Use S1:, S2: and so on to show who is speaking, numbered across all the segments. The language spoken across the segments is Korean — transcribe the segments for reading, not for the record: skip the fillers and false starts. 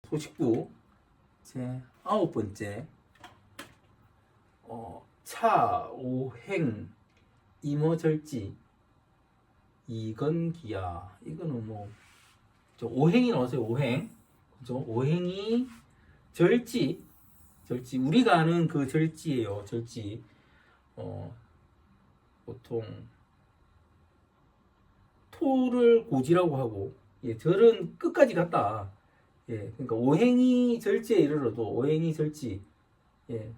S1: 소식부 제 9번째 차오행 임어절지 이건기야. 이거는 뭐 오행이 나왔어요. 오행. 그죠? 오행이 절지 우리가 아는 그 절지예요. 절지. 보통 토를 고지라고 하고, 예, 절은 끝까지 갔다. 예, 그러니까 오행이 절지에 이르러도 오행이 절지, 예,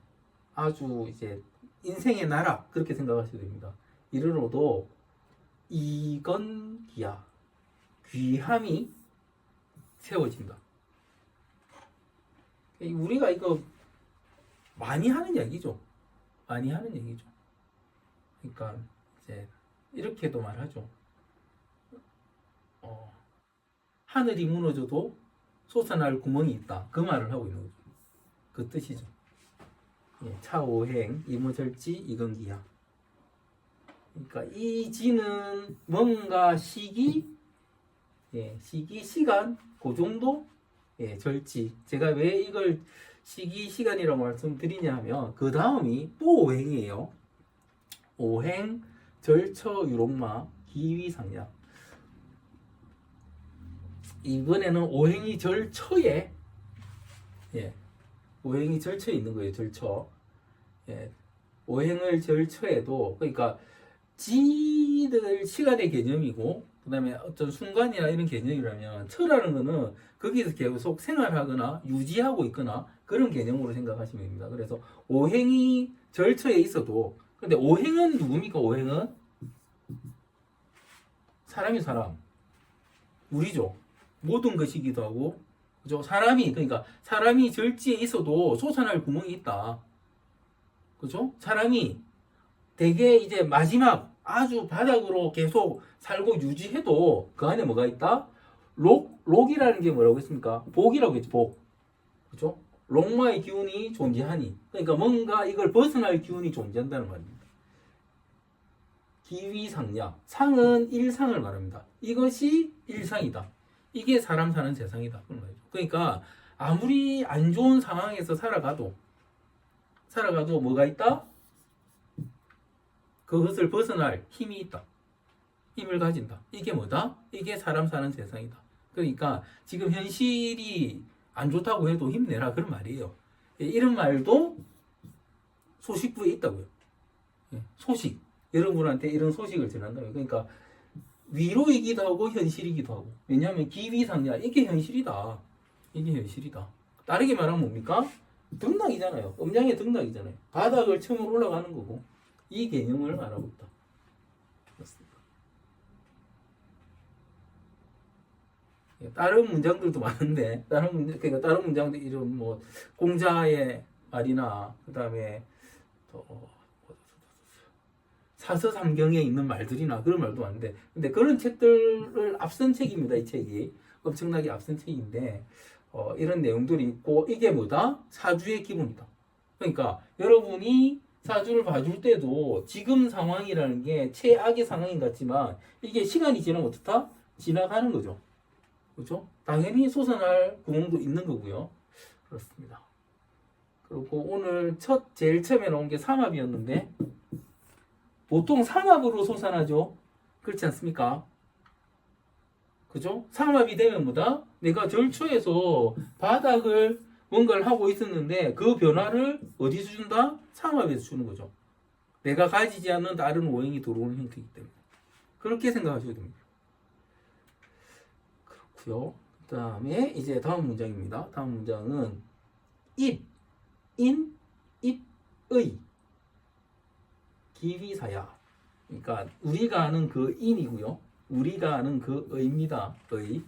S1: 아주 이제 인생의 나락 그렇게 생각하셔도 됩니다. 이르러도 이건기야, 귀함이 세워진다. 우리가 이거 많이 하는 얘기죠. 많이 하는 얘기죠. 그러니까 이제 이렇게도 말하죠. 하늘이 무너져도 솟아날 구멍이 있다. 그 말을 하고 있는 거죠. 그 뜻이죠. 예, 차오행 이무절지 이건기야. 그러니까 이 지는 뭔가 시기, 예, 시기 시간 그 정도, 예, 절지. 제가 왜 이걸 시기 시간이라고 말씀드리냐 하면 그 다음이 또 오행이에요. 오행 절처 유록마 기위상야. 이번에는 오행이 절처에, 예, 오행이 절처에 있는 거예요. 절처. 예, 오행을 절처에도, 그러니까 지들 시간의 개념이고, 그 다음에 어떤 순간이나 이런 개념이라면 처라는 거는 거기서 계속 생활하거나 유지하고 있거나 그런 개념으로 생각하시면 됩니다. 그래서 오행이 절처에 있어도, 근데 오행은 누굽니까? 오행은 사람이 사람, 우리죠. 모든 것이기도 하고, 그죠? 그러니까 사람이 절지에 있어도 솟아날 구멍이 있다. 그죠? 사람이 되게 이제 마지막 아주 바닥으로 계속 살고 유지해도 그 안에 뭐가 있다? 록이라는 게 뭐라고 했습니까? 복이라고 했죠, 복. 그죠? 록마의 기운이 존재하니. 그러니까 뭔가 이걸 벗어날 기운이 존재한다는 말입니다. 기위상야. 상은 일상을 말합니다. 이것이 일상이다. 이게 사람 사는 세상이다. 그러니까 아무리 안 좋은 상황에서 살아가도 뭐가 있다? 그것을 벗어날 힘이 있다. 힘을 가진다. 이게 뭐다? 이게 사람 사는 세상이다. 그러니까 지금 현실이 안 좋다고 해도 힘내라 그런 말이에요. 이런 말도 소식부에 있다고요. 소식. 여러분한테 이런 소식을 전한다고요. 그러니까 위로이기도 하고 현실이기도 하고. 왜냐하면 기위상야, 이게 현실이다. 이게 현실이다. 다르게 말하면 뭡니까? 등락이잖아요. 음양의 등락이잖아요. 바닥을 처음 올라가는 거고. 이 개념을 말하고 있다. 그렇습니다. 다른 문장들도 많은데, 그러니까 다른 문장들 이런 뭐 공자의 말이나 그 다음에 사서삼경에 있는 말들이나 그런 말도 많은데, 근데 그런 책들을 앞선 책입니다. 이 책이 엄청나게 앞선 책인데, 이런 내용들이 있고, 이게 뭐다? 사주의 기본이다. 그러니까 여러분이 사주를 봐줄 때도 지금 상황이라는 게 최악의 상황인 것 같지만 이게 시간이 지나면 어떻다? 지나가는 거죠. 그렇죠? 당연히 솟아날 구멍도 있는 거고요. 그렇습니다. 그리고 오늘 제일 처음에 나온 게 삼합이었는데, 보통 삼합으로 솟아나죠. 그렇지 않습니까? 그죠? 삼합이 되면 뭐다? 내가 절초에서 바닥을 뭔가를 하고 있었는데 그 변화를 어디서 준다? 삼합에서 주는 거죠. 내가 가지지 않는 다른 오행이 들어오는 형태이기 때문에. 그렇게 생각하셔야 됩니다. 그렇고요. 그 다음에 이제 다음 문장입니다. 다음 문장은 입의 기위사야. 그러니까 우리가 아는 그 인이고요. 우리가 아는 그 의입니다. 의.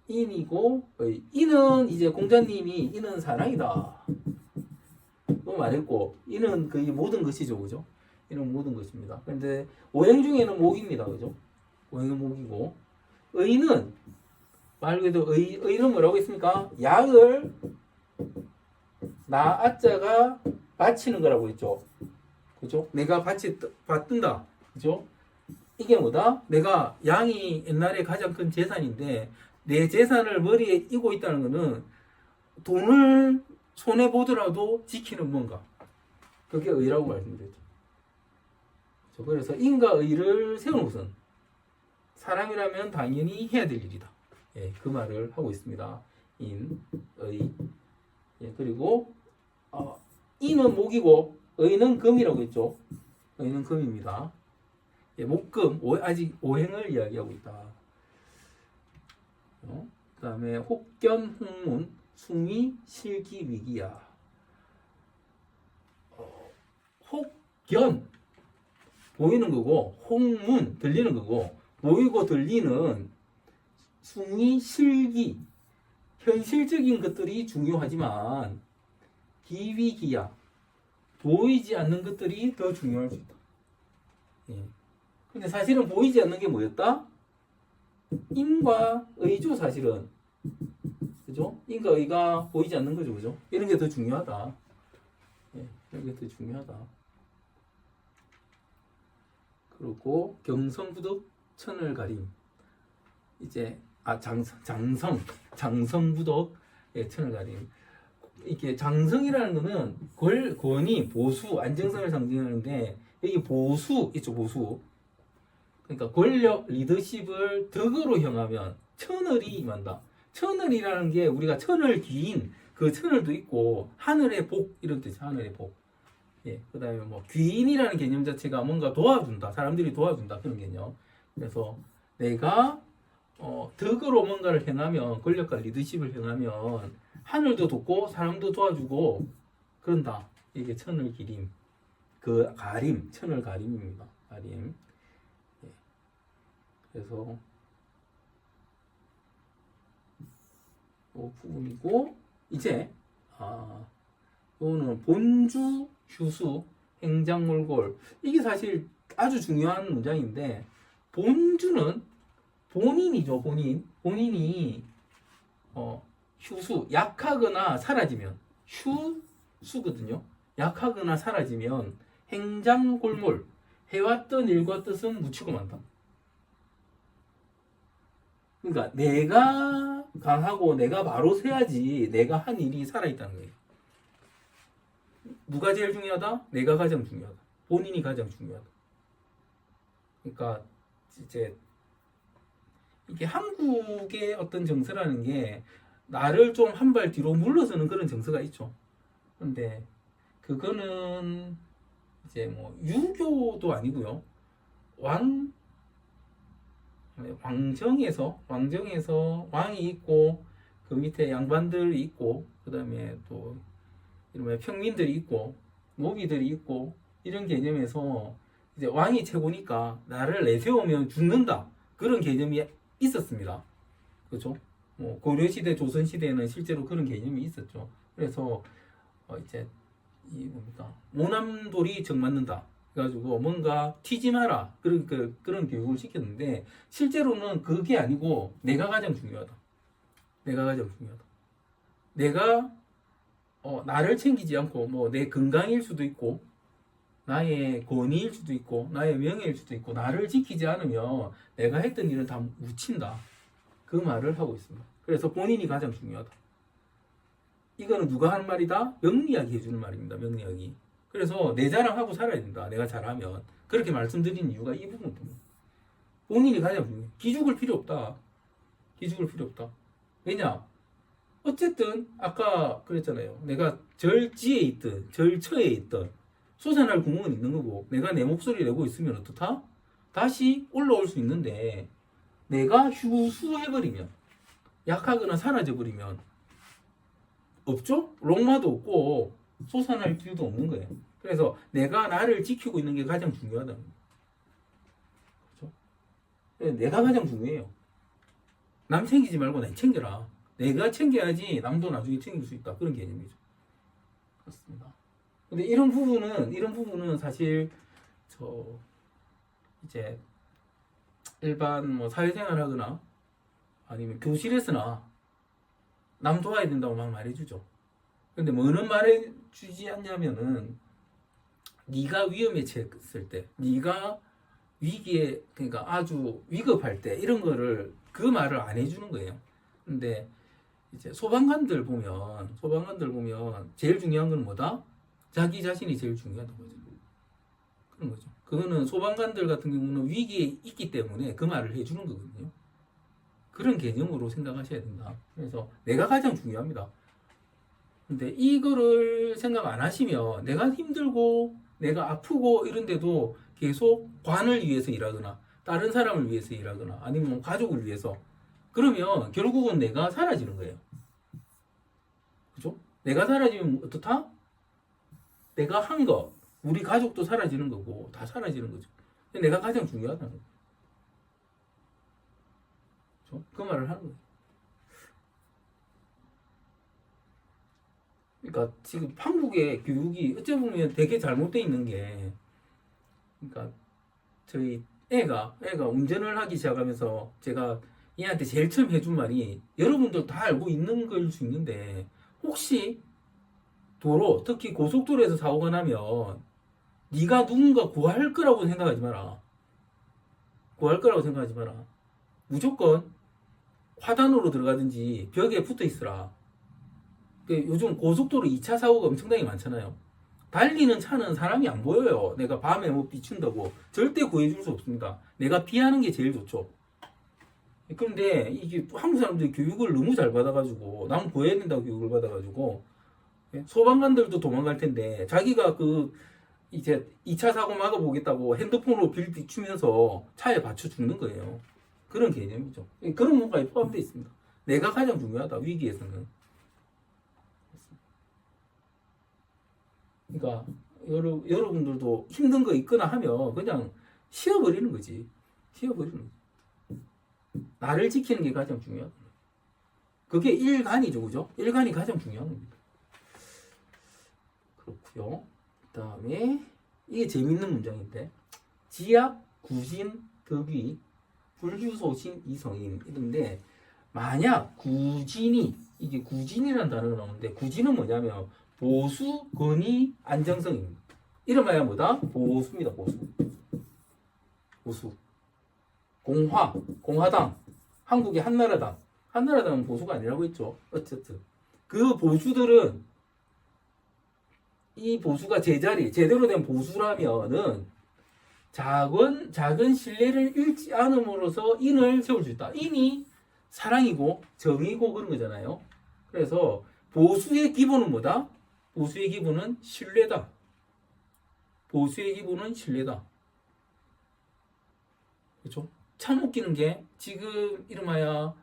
S1: 인이고 의. 인은 이제 공자님이 인은 사랑이다. 또 말했고, 인은 거의 모든 것이죠. 그죠? 인은 모든 것입니다. 그런데 오행 중에는 목입니다. 그죠? 오행은 목이고, 의는 말 그대로 의는 뭐라고 했습니까? 양을 나 아자가 바치는 거라고 했죠. 그죠? 내가 받든다. 그죠? 이게 뭐다? 내가 양이 옛날에 가장 큰 재산인데 내 재산을 머리에 이고 있다는 거는 돈을 손해 보더라도 지키는 뭔가, 그게 의라고 말씀드렸죠. 그래서 인과의를 세우는 것은 사람이라면 당연히 해야 될 일이다. 예, 그 말을 하고 있습니다. 인, 의. 예, 그리고 인은 목이고 의는 금이라고 했죠. 의는 금입니다. 예, 목금, 아직 오행을 이야기하고 있다. 그 다음에 혹견, 홍문, 숭이, 실기, 위기야. 혹견, 보이는 거고, 홍문, 들리는 거고, 보이고 들리는 숭이, 실기, 현실적인 것들이 중요하지만 기위기야, 보이지 않는 것들이 더 중요할 수 있다. 예. 근데 사실은 보이지 않는 게 뭐였다? 인과 의죠, 사실은. 그죠? 인과 의가 보이지 않는 거죠, 그죠? 이런 게 더 중요하다. 예, 이런 게 더 중요하다. 그리고 경성부덕 천을가림. 이제 장성부덕 천을가림. 이게 장성이라는 거는 권위, 보수, 안정성을 상징하는데 여기 보수 있죠, 보수. 그러니까 권력, 리더십을 덕으로 향하면 천을이 임한다. 천을이라는 게 우리가 천을 귀인 그 천을도 있고 하늘의 복 이런 뜻이 하늘의 복. 예, 그다음에 뭐 귀인이라는 개념 자체가 뭔가 도와준다. 사람들이 도와준다 그런 개념. 그래서 내가 덕으로 뭔가를 행하면 권력과 리더십을 행하면 하늘도 돕고 사람도 도와주고 그런다. 이게 천을 기림. 그 가림, 천을 가림입니다. 가림. 예. 그래서 이 부분이고 이제 이거는 본주 휴수 행장몰골 이게 사실 아주 중요한 문장인데 본주는 본인이죠. 본인이 휴수 약하거나 사라지면 휴수거든요. 약하거나 사라지면 행장골몰 해왔던 일과 뜻은 묻히고 만다. 그러니까 내가 강하고 내가 바로 서야지 내가 한 일이 살아있다는 거예요. 누가 제일 중요하다? 내가 가장 중요하다. 본인이 가장 중요하다. 그러니까 이제 이게 한국의 어떤 정서라는 게 나를 좀 한 발 뒤로 물러서는 그런 정서가 있죠. 근데 그거는 이제 뭐 유교도 아니고요. 왕정에서 왕이 있고 그 밑에 양반들이 있고 그다음에 또 이런 평민들이 있고 노비들이 있고 이런 개념에서 이제 왕이 최고니까 나를 내세우면 죽는다 그런 개념이 있었습니다. 그렇죠? 뭐 고려시대, 조선시대에는 실제로 그런 개념이 있었죠. 그래서 이제 이 뭡니까 모남돌이 정맞는다. 그래가지고 뭔가 튀지 마라 그런 교육을 시켰는데 실제로는 그게 아니고 내가 가장 중요하다. 내가 가장 중요하다. 내가 나를 챙기지 않고 뭐 내 건강일 수도 있고 나의 권위일 수도 있고 나의 명예일 수도 있고 나를 지키지 않으면 내가 했던 일은 다 묻힌다. 그 말을 하고 있습니다. 그래서 본인이 가장 중요하다. 이거는 누가 하는 말이다? 명리학이 해주는 말입니다. 명리학이. 그래서 내 자랑하고 살아야 된다. 내가 잘하면. 그렇게 말씀드리는 이유가 이 부분 때문에. 본인이 가장 중요해. 기죽을 필요 없다. 기죽을 필요 없다. 왜냐? 어쨌든 아까 그랬잖아요. 내가 절지에 있든 절처에 있든 솟아날 구멍은 있는 거고 내가 내 목소리 내고 있으면 어떻다? 다시 올라올 수 있는데 내가 휴수해버리면 약하거나 사라져버리면 없죠? 롱마도 없고 솟아날 길도 없는 거예요. 그래서 내가 나를 지키고 있는 게 가장 중요하다는 거예요. 그렇죠? 내가 가장 중요해요. 남 챙기지 말고 내 챙겨라. 내가 챙겨야지 남도 나중에 챙길 수 있다. 그런 개념이죠. 그렇습니다. 근데 이런 부분은 사실 이제 일반 뭐 사회생활 하거나 아니면 교실에서나 남 도와야 된다고 막 말해주죠. 근데 뭐는 말해주지 않냐면은 네가 위험에 처했을 때, 네가 위기에 그러니까 아주 위급할 때 이런 거를 그 말을 안 해주는 거예요. 근데 이제 소방관들 보면 제일 중요한 건 뭐다? 자기 자신이 제일 중요하다는 거죠. 그런 거죠. 그거는 소방관들 같은 경우는 위기에 있기 때문에 그 말을 해주는 거거든요. 그런 개념으로 생각하셔야 된다. 그래서 내가 가장 중요합니다. 근데 이거를 생각 안 하시면 내가 힘들고 내가 아프고 이런데도 계속 관을 위해서 일하거나 다른 사람을 위해서 일하거나 아니면 가족을 위해서 그러면 결국은 내가 사라지는 거예요. 그죠? 내가 사라지면 어떻다? 내가 한 거, 우리 가족도 사라지는 거고 다 사라지는 거죠. 내가 가장 중요하다는 거죠. 그죠? 그 말을 하는 거예요. 그러니까 지금 한국의 교육이 어찌 보면 되게 잘못되어 있는 게, 그러니까 저희 애가 운전을 하기 시작하면서 제가 얘한테 제일 처음 해준 말이 여러분들 다 알고 있는 걸 수 있는데 혹시 도로 특히 고속도로에서 사고가 나면 네가 누군가 구할 거라고 생각하지 마라. 구할 거라고 생각하지 마라. 무조건 화단으로 들어가든지 벽에 붙어 있으라. 요즘 고속도로 2차 사고가 엄청나게 많잖아요. 달리는 차는 사람이 안 보여요. 내가 밤에 뭐 비춘다고 절대 구해줄 수 없습니다. 내가 피하는 게 제일 좋죠. 그런데 이게 한국 사람들이 교육을 너무 잘 받아가지고 남 구해야 된다고 교육을 받아가지고 소방관들도 도망갈 텐데 자기가 그 이제 2차 사고 막아보겠다고 핸드폰으로 빌 비추면서 차에 받쳐 죽는 거예요. 그런 개념이죠. 그런 문화에 포함되어 있습니다. 내가 가장 중요하다 위기에서는. 그러니까 여러분들도 힘든 거 있거나 하면 그냥 쉬어버리는 거지. 쉬어버리는 거지. 나를 지키는 게 가장 중요하다. 그게 일간이죠, 그죠? 일간이 가장 중요한 겁니다. 그렇고요. 그 다음에 이게 재밌는 문장인데 지약, 구진, 덕위, 불규소신, 이성인 이런데 만약 구진이 이게 구진이라는 단어가 나오는데 구진은 뭐냐면 보수, 권위, 안정성입니다. 이름하여 뭐다? 보수입니다. 보수. 공화당, 한국의 한나라당은 보수가 아니라고 했죠. 어쨌든 그 보수들은 이 보수가 제대로 된 보수라면은 작은 신뢰를 잃지 않음으로써 인을 세울 수 있다. 인이 사랑이고 정이고 그런 거잖아요. 그래서 보수의 기본은 뭐다? 보수의 기본은 신뢰다. 보수의 기본은 신뢰다. 그렇죠? 참 웃기는 게 지금 이름하여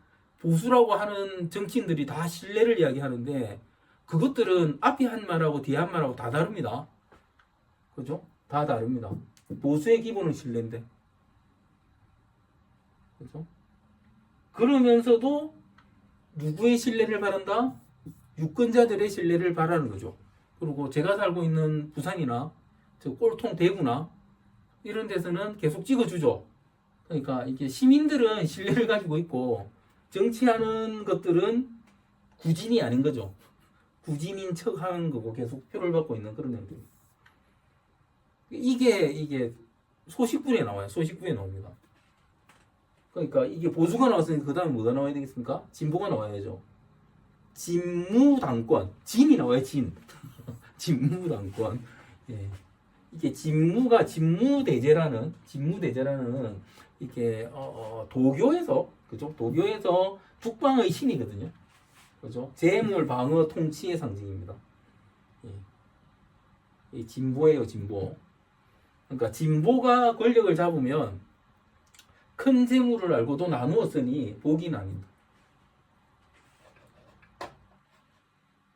S1: 보수라고 하는 정치인들이 다 신뢰를 이야기하는데 그것들은 앞에 한 말하고 뒤에 한 말하고 다 다릅니다. 그죠? 다 다릅니다. 보수의 기본은 신뢰인데. 그죠? 그러면서도 누구의 신뢰를 바란다? 유권자들의 신뢰를 바라는 거죠. 그리고 제가 살고 있는 부산이나 저 꼴통 대구나 이런 데서는 계속 찍어주죠. 그러니까 이게 시민들은 신뢰를 가지고 있고 정치하는 것들은 구진이 아닌 거죠. 구진인 척 하는 거고 계속 표를 받고 있는 그런 애들. 이게 소식부에 나와요. 소식부에 나옵니다. 그러니까 이게 보수가 나왔으니까 그 다음에 뭐가 나와야 되겠습니까? 진보가 나와야죠. 진무당권. 진이 나와요, 진. 진무당권. 예. 이게 진무대제라는 이게 도교에서 그죠? 도교에서 국방의 신이거든요. 그죠? 재물, 방어, 통치의 상징입니다. 예. 이 진보예요, 진보. 그러니까 진보가 권력을 잡으면 큰 재물을 알고도 나누었으니 복이 나뉜다.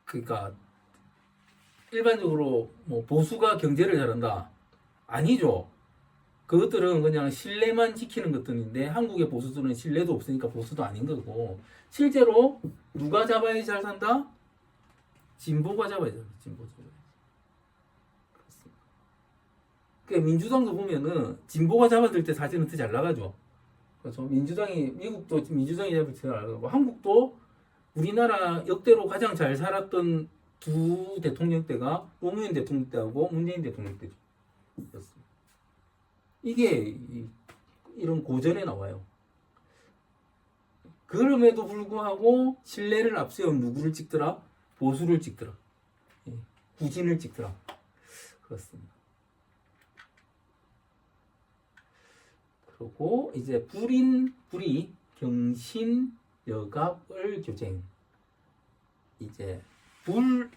S1: 그러니까 일반적으로 뭐 보수가 경제를 잘한다. 아니죠. 그것들은 그냥 신뢰만 지키는 것들인데 한국의 보수들은 신뢰도 없으니까 보수도 아닌 거고 실제로 누가 잡아야 잘 산다? 진보가 잡아야 돼. 진보 잡아야. 그렇습니다. 그러니까 민주당도 보면은 진보가 잡아들 때 사실은 더 잘 나가죠. 그렇죠. 미국도 민주당이 잡을 때 잘 나가고 한국도 우리나라 역대로 가장 잘 살았던 두 대통령 때가 노무현 대통령 때하고 문재인 대통령 때죠. 그렇습니다. 이게 이런 고전에 나와요. 그럼에도 불구하고 신뢰를 앞세운 누구를 찍더라? 보수를 찍더라. 예, 구진을 찍더라. 그렇습니다. 그리고 이제 불이 경신 여갑을 교쟁. 이제 불이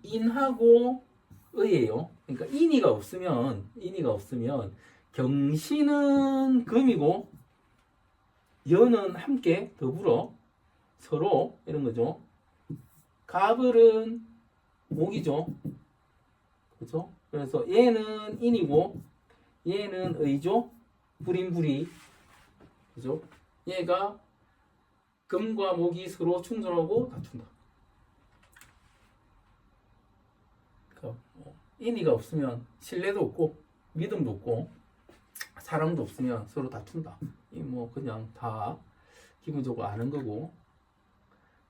S1: 인하고 의예요. 그러니까 인이가 없으면 경신은 금이고 연은 함께 더불어 서로 이런 거죠. 갑을은 목이죠. 그렇죠? 그래서 얘는 인이고 얘는 의죠. 불이 그죠? 얘가 금과 목이 서로 충돌하고 다툰다. 그러니까 인이가 없으면 신뢰도 없고 믿음도 없고 사랑도 없으면 서로 다툰다. 이 뭐 그냥 다 기본적으로 아는 거고.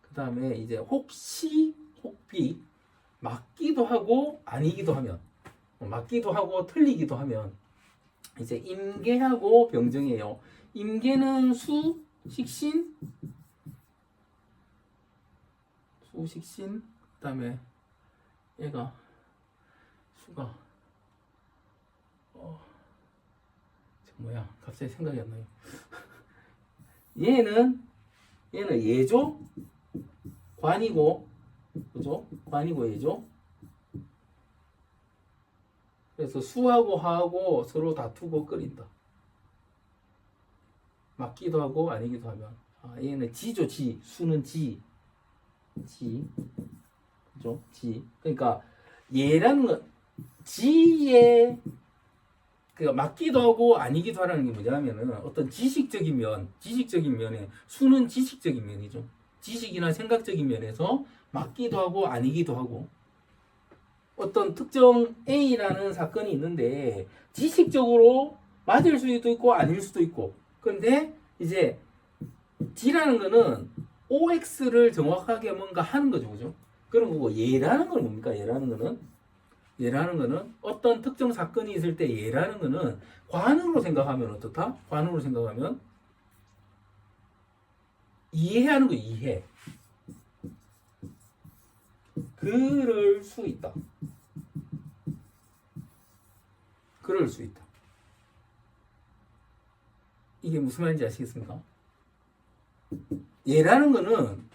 S1: 그 다음에 이제 혹시 혹비 맞기도 하고 아니기도 하면 맞기도 하고 틀리기도 하면 이제 임계하고 병정이에요. 임계는 수, 식신, 그 다음에 얘가 수가 뭐야 갑자기 생각이 안 나요. 얘는 예죠. 관이고 그죠? 관이고 예죠. 그래서 수하고 화하고 서로 다투고 끓인다. 맞기도 하고 아니기도 하면 얘는 지죠. 지. 수는 지. 그죠? 지. 그러니까 얘라는 건 지의 그러니까 맞기도 하고 아니기도 하라는 게 뭐냐면은 어떤 지식적인 면에 수는 지식적인 면이죠. 지식이나 생각적인 면에서 맞기도 하고 아니기도 하고 어떤 특정 A라는 사건이 있는데 지식적으로 맞을 수도 있고 아닐 수도 있고 그런데 이제 D라는 거는 OX를 정확하게 뭔가 하는 거죠. 그죠? 그런 거고 얘라는 건 뭡니까? 얘라는 거는 어떤 특정 사건이 있을 때 얘라는 거는 관으로 생각하면 어떻다? 관으로 생각하면 이해하는 거 이해. 그럴 수 있다. 그럴 수 있다. 이게 무슨 말인지 아시겠습니까? 얘라는 거는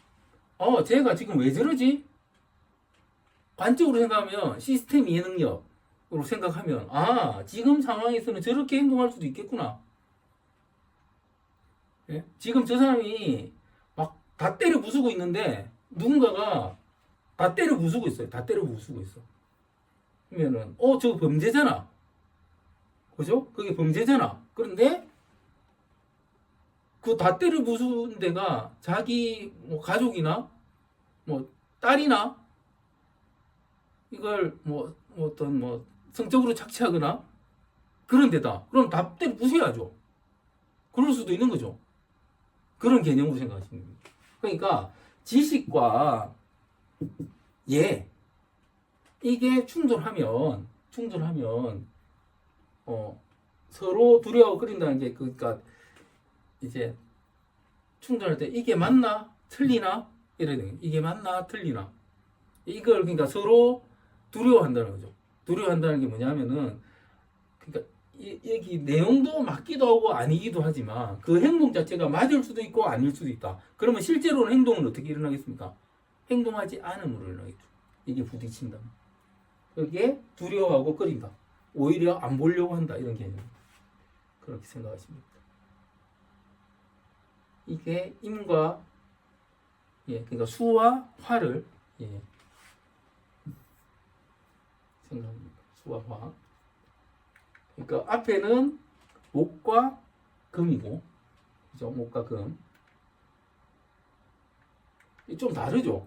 S1: 쟤가 지금 왜 저러지? 관적으로 생각하면 시스템 이해 능력으로 생각하면 지금 상황에서는 저렇게 행동할 수도 있겠구나. 예? 지금 저 사람이 막 다 때려 부수고 있는데 누군가가 다 때려 부수고 있어요. 다 때려 부수고 있어. 그러면은 저거 범죄잖아. 그죠? 그게 범죄잖아. 그런데 그 다 때려 부수는 데가 자기 뭐 가족이나 뭐 딸이나 이걸 어떤 성적으로 착취하거나 그런 데다. 그럼 다 때려 부숴야죠. 그럴 수도 있는 거죠. 그런 개념으로 생각하시면 됩니다. 그러니까 지식과 이게 충돌하면 서로 두려워 끓인다는 게 그러니까 이제 충돌할 때 이게 맞나 틀리나 이러는 이게 맞나 틀리나 이걸 그러니까 서로 두려워한다는 거죠. 두려워한다는 게 뭐냐면은 그러니까 여기 내용도 맞기도 하고 아니기도 하지만 그 행동 자체가 맞을 수도 있고 아닐 수도 있다. 그러면 실제로는 행동은 어떻게 일어나겠습니까? 행동하지 않음으로 일어나겠죠. 이게 부딪힌다. 그게 두려워하고 끓인다. 오히려 안 보려고 한다. 이런 개념. 그렇게 생각하시면 됩니다. 이게 임과 그러니까 수와 화를 생각합니다. 수와 화. 그러니까 앞에는 목과 금이고, 그죠? 목과 금. 좀 다르죠?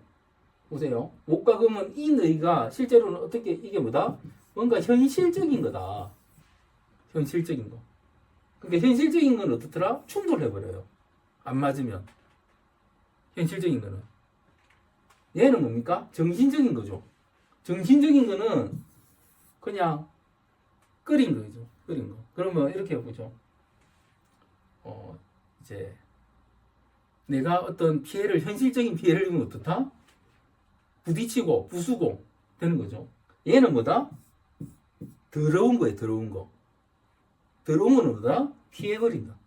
S1: 보세요. 목과 금은 인의가 실제로는 어떻게, 이게 뭐다? 뭔가 현실적인 거다. 현실적인 거. 근데 현실적인 건 어떻더라? 충돌해버려요. 안 맞으면. 현실적인 거는. 얘는 뭡니까? 정신적인 거죠. 정신적인 거는 그냥 끓인 거죠. 끓인 거. 그러면 이렇게 해보죠. 이제 내가 어떤 피해를, 현실적인 피해를 입으면 어떻다? 부딪히고 부수고 되는 거죠. 얘는 뭐다? 더러운 거예요, 더러운 거. 더러운 건 뭐다? 피해버린다.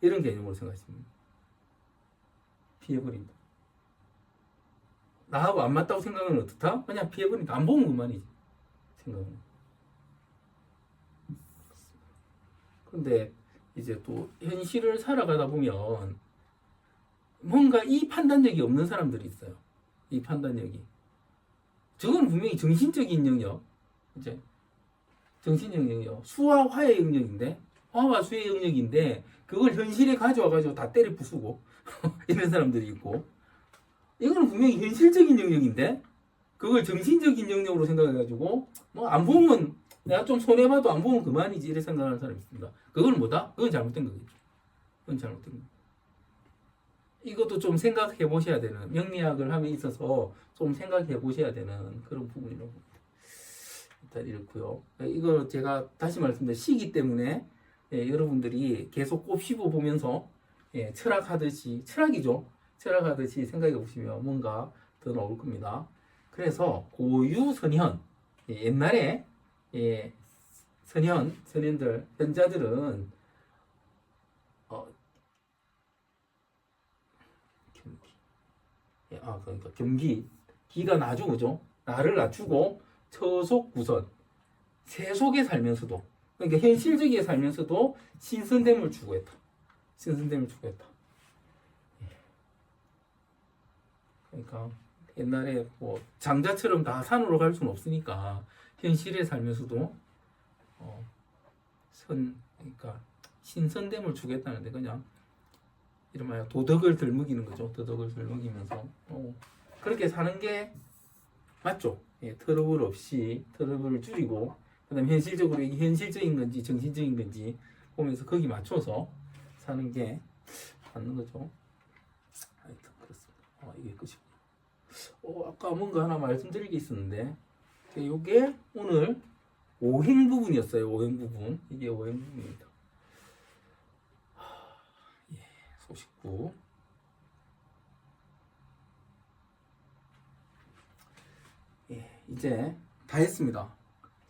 S1: 이런 개념으로 생각하시면 됩니다. 피해버린다. 나하고 안 맞다고 생각하면 어떻다? 그냥 피해버린다. 안 보면 그만이지. 생각은. 근데 이제 또 현실을 살아가다 보면 뭔가 이 판단력이 없는 사람들이 있어요. 이 판단력이. 저건 분명히 정신적인 영역. 이제 정신적 영역. 수와 화의 영역인데, 화와 수의 영역인데, 그걸 현실에 가져와가지고 다 때려 부수고, 이런 사람들이 있고, 이거는 분명히 현실적인 영역인데, 그걸 정신적인 영역으로 생각해가지고, 뭐, 안 보면, 내가 좀 손해봐도 안 보면 그만이지, 이렇게 생각하는 사람이 있습니다. 그건 뭐다? 그건 잘못된 거겠죠. 그건 잘못된 거. 이것도 좀 생각해 보셔야 되는, 명리학을 함에 있어서 좀 생각해 보셔야 되는 그런 부분이라고 봅니다. 일단 이렇고요. 이거 제가 다시 말씀드린 시기 때문에 여러분들이 계속 꼽씹어 보면서 철학하듯이, 철학이죠. 철학하듯이 생각해 보시면 뭔가 더 나올 겁니다. 그래서 고유선현, 옛날에 선현들, 현자들은 그러니까 경기, 기가 나죠, 그죠? 나를 낮추고 처속 구선, 세속에 살면서도, 그러니까 현실적이게 살면서도 신선됨을 추구했다. 신선됨을 추구했다. 그러니까 옛날에 뭐 장자처럼 다 산으로 갈 수는 없으니까 현실에 살면서도 그러니까 신선됨을 추구했다는데 그냥 이름하여 도덕을 덜먹이는 거죠. 도덕을 덜먹이면서 그렇게 사는 게 맞죠. 트러블 없이 트러블을 줄이고 그다음 현실적으로 이게 현실적인 건지 정신적인 건지 보면서 거기 맞춰서 사는 게 맞는 거죠. 하여튼 그렇습니다. 이게 끝이고. 아까 뭔가 하나 말씀드릴 게 있었는데 이게 오늘 오행 부분이었어요. 오행 부분. 이게 오행 부분입니다. 소식구. 이제 다 했습니다.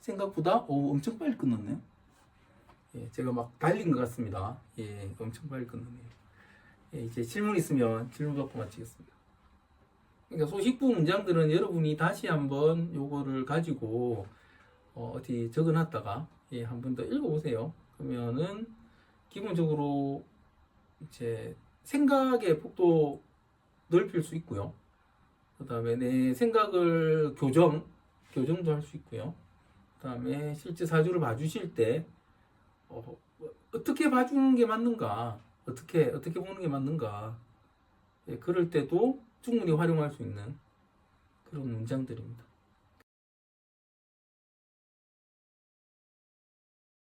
S1: 생각보다 엄청 빨리 끝났네요. 제가 막 달린 것 같습니다. 엄청 빨리 끝났네요. 이제 질문 있으면 질문 받고 마치겠습니다. 그러니까 소식부 문장들은 여러분이 다시 한번 요거를 가지고 어디 적어놨다가 한 번 더 읽어보세요. 그러면은 기본적으로 이제 생각의 폭도 넓힐 수 있고요. 그 다음에 내 생각을 교정도 할 수 있고요. 그 다음에 실제 사주를 봐주실 때 어떻게 봐주는 게 맞는가, 어떻게 보는 게 맞는가, 그럴 때도 충분히 활용할 수 있는 그런 문장들입니다.